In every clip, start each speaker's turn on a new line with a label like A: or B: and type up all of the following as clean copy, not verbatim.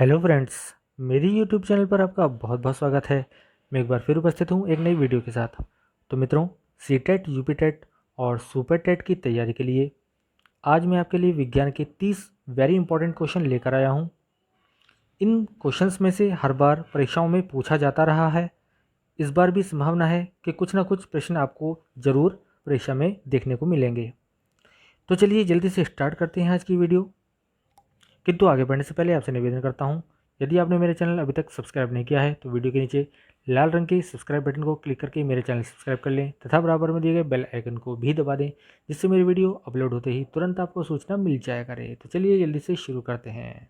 A: Hello friends, मेरी YouTube channel पर आपका बहुत बहुत स्वागत है। मैं एक बार फिर उपस्थित हूँ एक नई वीडियो के साथ। तो मित्रों, सीटेट, यूपीटेट और सुपर टेट की तैयारी के लिए आज मैं आपके लिए विज्ञान के 30 वेरी इंपॉर्टेंट क्वेश्चन लेकर आया हूँ। इन क्वेश्चंस में से हर बार परीक्षाओं में पूछा जाता रहा है। इस बार भी संभावना है कि कुछ ना कुछ प्रश्न आपको ज़रूर परीक्षा में देखने को मिलेंगे। तो चलिए जल्दी से स्टार्ट करते हैं आज की वीडियो। किंतु आगे बढ़ने से पहले आपसे निवेदन करता हूं, यदि आपने मेरे चैनल अभी तक सब्सक्राइब नहीं किया है तो वीडियो के नीचे लाल रंग के सब्सक्राइब बटन को क्लिक करके मेरे चैनल सब्सक्राइब कर लें तथा बराबर में दिए गए बेल आइकन को भी दबा दें, जिससे मेरी वीडियो अपलोड होते ही तुरंत आपको सूचना मिल जाया करे। तो चलिए जल्दी से शुरू करते हैं।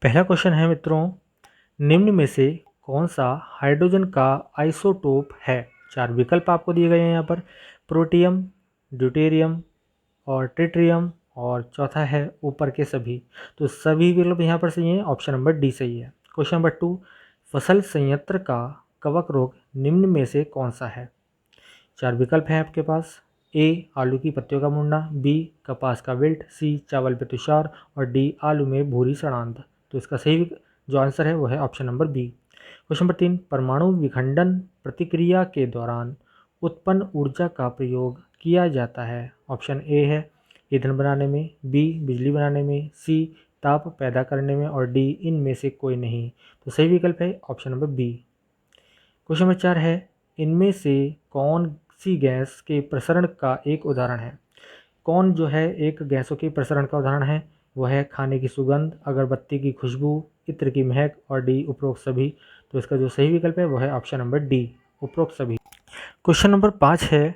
A: पहला क्वेश्चन है मित्रों, निम्न में से कौन सा हाइड्रोजन का आइसोटोप है? 4 विकल्प आपको दिए गए हैं यहाँ पर, प्रोटियम, ड्यूटेरियम और ट्रिटियम और चौथा है ऊपर के सभी। तो सभी विकल्प यहाँ पर सही हैं, ऑप्शन नंबर डी सही है। क्वेश्चन नंबर 2, फसल संयंत्र का कवक रोग निम्न में से कौन सा है? 4 विकल्प हैं आपके पास, ए आलू की पत्तियों का मुड़ना, बी कपास का विल्ट, सी चावल पे तुषार और डी आलू में भूरी सड़ांध। तो इसका सही जो आंसर है वो है option number B. Question number 3, परमाणु विखंडन प्रक्रिया के दौरान उत्पन्न ऊर्जा का प्रयोग किया जाता है? ऑप्शन ए है ईंधन बनाने में, बी बिजली बनाने में, सी ताप पैदा करने में और डी इनमें से कोई नहीं। तो सही विकल्प है option number B. Question number 4 है, इनमें से कौन सी गैस के प्रसरण का एक उदाहरण है? कौन जो है एक गैसों के प्रसरण का उदाहरण है? वह है खाने की सुगंध, अगरबत्ती की खुशबू, इत्र की महक और डी उपरोक्त सभी। तो इसका जो सही विकल्प है वह है ऑप्शन नंबर डी, उपरोक्त सभी। क्वेश्चन नंबर 5 है,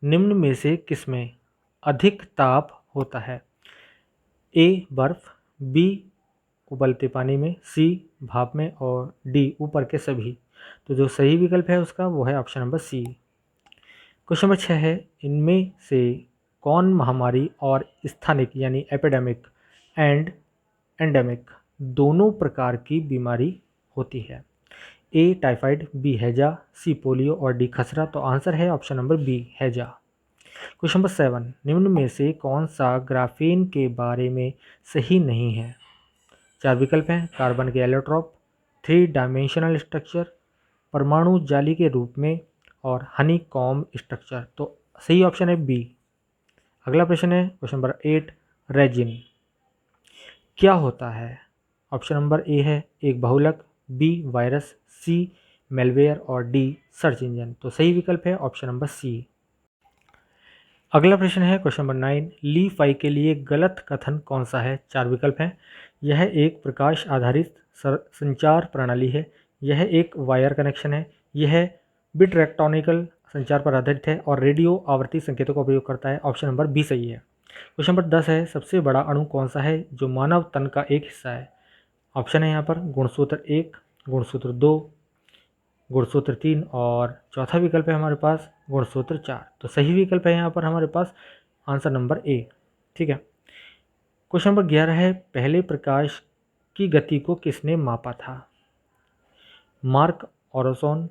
A: निम्न में से किसमें अधिक ताप होता है? ए बर्फ, बी उबलते पानी में, सी भाप में और डी ऊपर के सभी। तो जो सही विकल्प है उसका वो है option number C. Question number 6 है, इनमें से कौन महामारी और स्थानिक यानी एपिडेमिक एंड एंडेमिक दोनों प्रकार की बीमारी होती है? ए टाइफाइड, बी हैजा, सी पोलियो और डी खसरा। तो आंसर है ऑप्शन नंबर बी, हैजा। क्वेश्चन नंबर 7, निम्न में से कौन सा ग्राफीन के बारे में सही नहीं है? 4 विकल्प हैं, कार्बन के एलोट्रॉप, 3 डायमेंशनल स्ट्रक्चर, परमाणु जाली के रूप में और हनी कॉम्ब स्ट्रक्चर। तो सही ऑप्शन है बी। अगला प्रश्न है क्वेश्चन नंबर 8, रेजिन क्या होता है? ऑप्शन नंबर ए है एक बहुलक, बी वायरस, सी मेलवेयर और डी सर्च इंजन। तो सही विकल्प है ऑप्शन नंबर सी। अगला प्रश्न है क्वेश्चन नंबर 9, ली फाई के लिए गलत कथन कौन सा है? 4 विकल्प हैं, यह एक प्रकाश आधारित संचार प्रणाली है, यह एक वायर कनेक्शन है, यह बिटरेक्टोनिकल संचार पर आधारित है और रेडियो आवृत्ति संकेतों का उपयोग करता है। ऑप्शन नंबर बी सही है। क्वेश्चन नंबर 10 है, सबसे बड़ा अणु कौन सा है जो मानव तन का एक हिस्सा है? ऑप्शन है यहाँ पर गुणसूत्र 1, गुणसूत्र 2, गुणसूत्र 3 और चौथा विकल्प है हमारे पास गुणसूत्र 4। तो सही विकल्प है यहाँ पर हमारे पास आंसर नंबर ए। ठीक है। क्वेश्चन नंबर 11 है, पहले प्रकाश की गति को किसने मापा था? मार्क ऑरोसोन,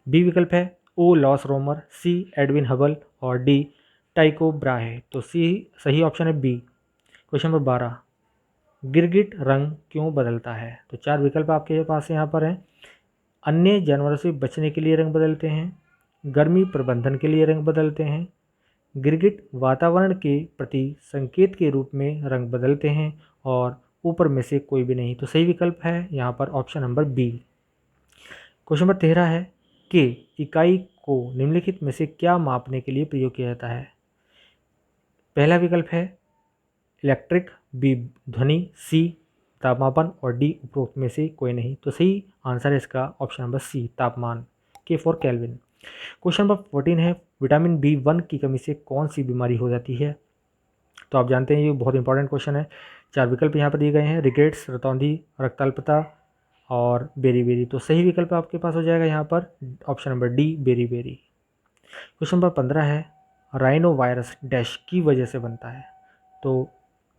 A: बी विकल्प है ओ लॉस रोमर, सी एडविन हबल और डी टाइको ब्राहे। तो सी सही ऑप्शन है बी। क्वेश्चन नंबर 12, गिरगिट रंग क्यों बदलता है? तो 4 विकल्प आपके पास यहाँ पर हैं, अन्य जानवरों से बचने के लिए रंग बदलते हैं, गर्मी प्रबंधन के लिए रंग बदलते हैं, गिरगिट वातावरण के प्रति संकेत के रूप में रंग बदलते हैं और ऊपर में से कोई भी नहीं। तो सही विकल्प है यहाँ पर option number B. Question number 13 है कि इकाई को निम्नलिखित में से क्या मापने के लिए प्रयोग किया जाता है? पहला विकल्प है इलेक्ट्रिक, बी ध्वनि, सी तापमापन और डी उपरोक्त में से कोई नहीं। तो सही आंसर है इसका ऑप्शन नंबर सी, तापमान, के फॉर केल्विन। क्वेश्चन नंबर 14 है, विटामिन बी1 की कमी से कौन सी बीमारी हो जाती है? तो आप जानते हैं ये बहुत इंपॉर्टेंट क्वेश्चन है। 4 विकल्प यहाँ पर दिए गए हैं, रिकेट्स, रतौंधी, रक्ताल्पता और बेरी बेरी। तो सही विकल्प आपके पास हो जाएगा यहाँ पर option number D, beriberi. Question number 15 है, राइनो वायरस डैश की वजह से बनता है? तो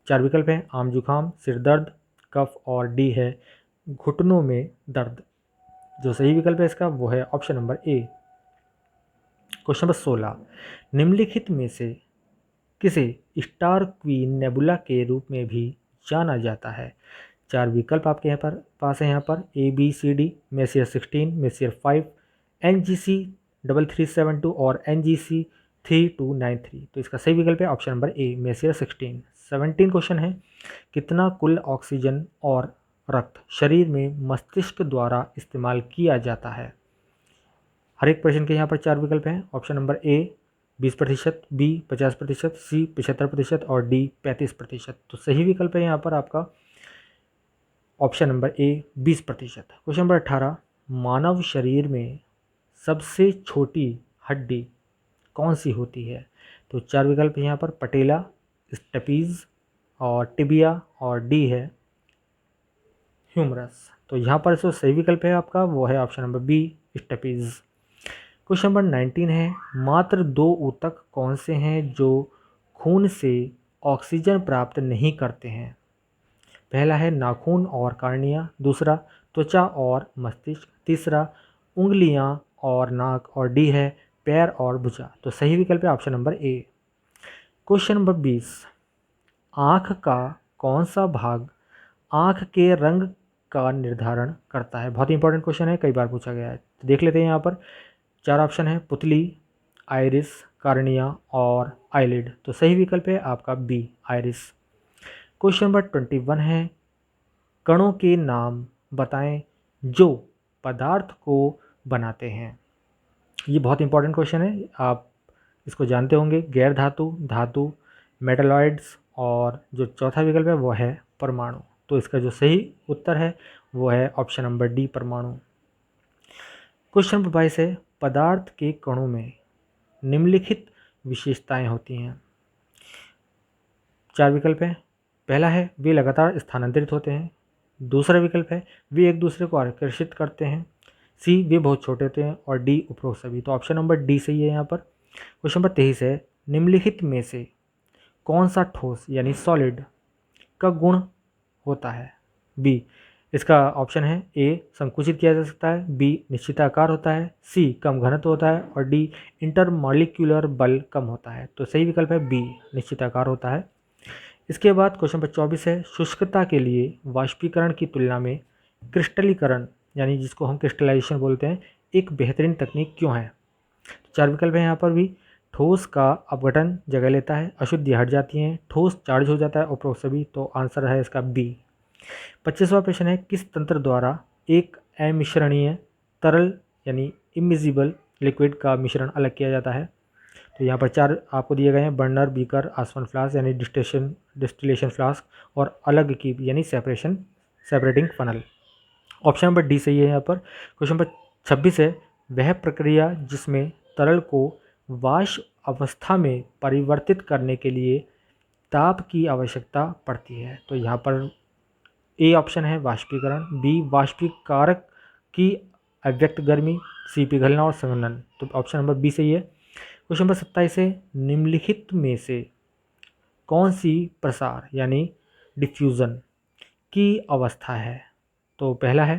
A: 4 विकल्प हैं, आम जुखाम, सिर दर्द, कफ और डी है घुटनों में दर्द। जो सही विकल्प है इसका वो है option number A. Question number 16, निम्नलिखित में से किसे स्टार क्वीन नेबुला के रूप में भी जाना जाता है। 4 विकल्प आपके यहाँ पर पास है यहाँ पर ABCD, मेसियर 16, मेसियर 5, NGC 3372 और NGC 3293। तो इसका सही विकल्प है option number A, messier 16। 17 question है, कितना कुल ऑक्सीजन और रक्त शरीर में मस्तिष्क द्वारा इस्तेमाल किया जाता है। हर एक प्रश्न के यहाँ पर 4 विकल्प हैं। ऑप्शन नंबर ए 20%, बी 50%, सी 75% और डी 35%। तो सही विकल्प है यहाँ पर आपका option number A 20%। Question number 18, मानव शरीर में सबसे छोटी हड्डी कौन सी होती है। तो 4 विकल्प यहाँ पर पटेला, स्टेपीज और टिबिया और डी है ह्यूमरस। तो यहाँ पर जो सही विकल्प है आपका वो है option number B, steppes. Question number 19 है, मात्र 2 ऊतक कौन से हैं जो खून से ऑक्सीजन प्राप्त नहीं करते हैं। पहला है नाखून और कार्निया, दूसरा त्वचा और मस्तिष्क, तीसरा उंगलियां और नाक और डी है पैर और भुजा। तो सही विकल्प है option number A. Question number 20, आँख का कौन सा भाग आँख के रंग का निर्धारण करता है। बहुत इंपॉर्टेंट क्वेश्चन है, कई बार पूछा गया है। तो देख लेते हैं यहाँ पर 4 ऑप्शन है, पुतली, आइरिस, कार्निया और आईलिड। तो सही विकल्प है आपका बी, आइरिस। क्वेश्चन नंबर 21 है, कणों के नाम बताएं जो पदार्थ को बनाते हैं। ये बहुत इंपॉर्टेंट क्वेश्चन है, आप इसको जानते होंगे। गैर धातु, धातु, मेटलॉइड्स और जो चौथा विकल्प है वो है परमाणु। तो इसका जो सही उत्तर है वो है ऑप्शन नंबर डी, परमाणु। क्वेश्चन नंबर 22 है, पदार्थ के कणों में निम्नलिखित विशेषताएं होती हैं। 4 विकल्प हैं। पहला है वे लगातार स्थानांतरित होते हैं, दूसरा विकल्प है वे एक दूसरे को आकर्षित करते हैं, सी वे बहुत छोटे होते हैं और डी उपरोक्त सभी। तो ऑप्शन नंबर डी सही है यहाँ पर। क्वेश्चन नंबर 23 है, निम्नलिखित में से कौन सा ठोस यानी सॉलिड का गुण होता है। बी, इसका ऑप्शन है ए संकुचित किया जा सकता है, बी निश्चित आकार होता है, सी कम घनत्व होता है और डी इंटरमॉलिक्यूलर बल कम होता है। तो सही विकल्प है बी, निश्चित आकार होता है। इसके बाद क्वेश्चन नंबर 24 है, शुष्कता के लिए वाष्पीकरण की तुलना में क्रिस्टलीकरण यानी जिसको हम क्रिस्टलाइजेशन बोलते हैं एक बेहतरीन तकनीक क्यों है। 4 विकल्प है यहाँ पर भी, ठोस का अपघटन जगह लेता है, अशुद्धियाँ हट जाती हैं, ठोस चार्ज हो जाता है, उपरोक्त सभी। तो आंसर है इसका बी। 25वां प्रश्न है, किस तंत्र द्वारा एक अमिश्रणीय तरल यानी इमिजिबल लिक्विड का मिश्रण अलग किया जाता है। तो यहाँ पर 4 आपको दिए गए हैं, बर्नर, बीकर, आसवन फ्लास्क यानी डिस्टिलेशन फ्लास्क और अलग की यानी separating funnel. Option number D सही है यहाँ पर। क्वेश्चन नंबर 26 है, वह प्रक्रिया जिसमें तरल को वाष्प अवस्था में परिवर्तित करने के लिए ताप की आवश्यकता पड़ती है। तो यहाँ पर ए ऑप्शन है वाष्पीकरण, बी वाष्पीकारक की अव्यक्त गर्मी, सी पिघलना और संघनन। तो ऑप्शन नंबर बी सही है। क्वेश्चन नंबर 27 है, निम्नलिखित में से कौन सी प्रसार यानी डिफ्यूज़न की अवस्था है। तो पहला है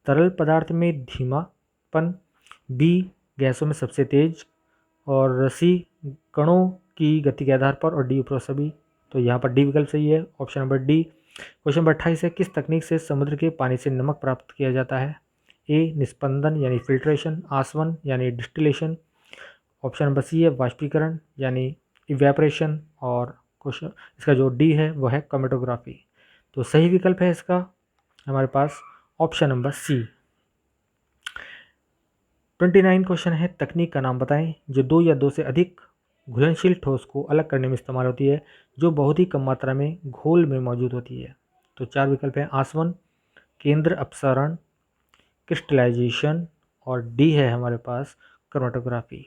A: तरल पदार्थ में धीमापन, बी गैसों में सबसे तेज और सी कणों की गति के आधार पर और डी उपरोक्त सभी। तो यहाँ पर डी विकल्प सही है, option number D. Question number 28 है, किस तकनीक से समुद्र के पानी से नमक प्राप्त किया जाता है। ए निस्पंदन यानी फिल्ट्रेशन, आसवन यानी डिस्टिलेशन, ऑप्शन नंबर सी है वाष्पीकरण यानी इवेपोरेशन और क्वेश्चन इसका जो डी है वो है क्रोमेटोग्राफी। तो सही विकल्प है इसका हमारे पास ऑप्शन नंबर सी। 29 क्वेश्चन है, तकनीक का नाम बताएं जो 2 या 2 से अधिक घुलनशील ठोस को अलग करने में इस्तेमाल होती है, जो बहुत ही कम मात्रा में घोल में मौजूद होती है। तो 4 विकल्प हैं, आसवन, केंद्र अपसरण, क्रिस्टलाइजेशन और डी है हमारे पास क्रोमेटोग्राफी।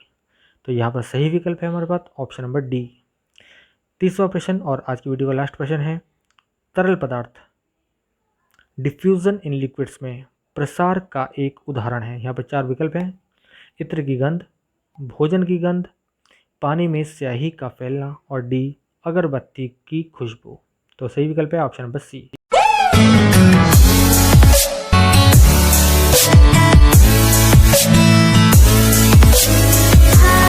A: तो यहाँ पर सही विकल्प है हमारे पास ऑप्शन नंबर डी। 30वां प्रश्न और आज की वीडियो का लास्ट प्रश्न है, तरल पदार्थ डिफ्यूज़न इन लिक्विड्स में प्रसार का एक उदाहरण है। यहाँ पर 4 विकल्प हैं, इत्र की गंध, भोजन की गंध, पानी में स्याही का फैलना और डी अगरबत्ती की खुशबू। तो सही विकल्प है ऑप्शन नंबर सी।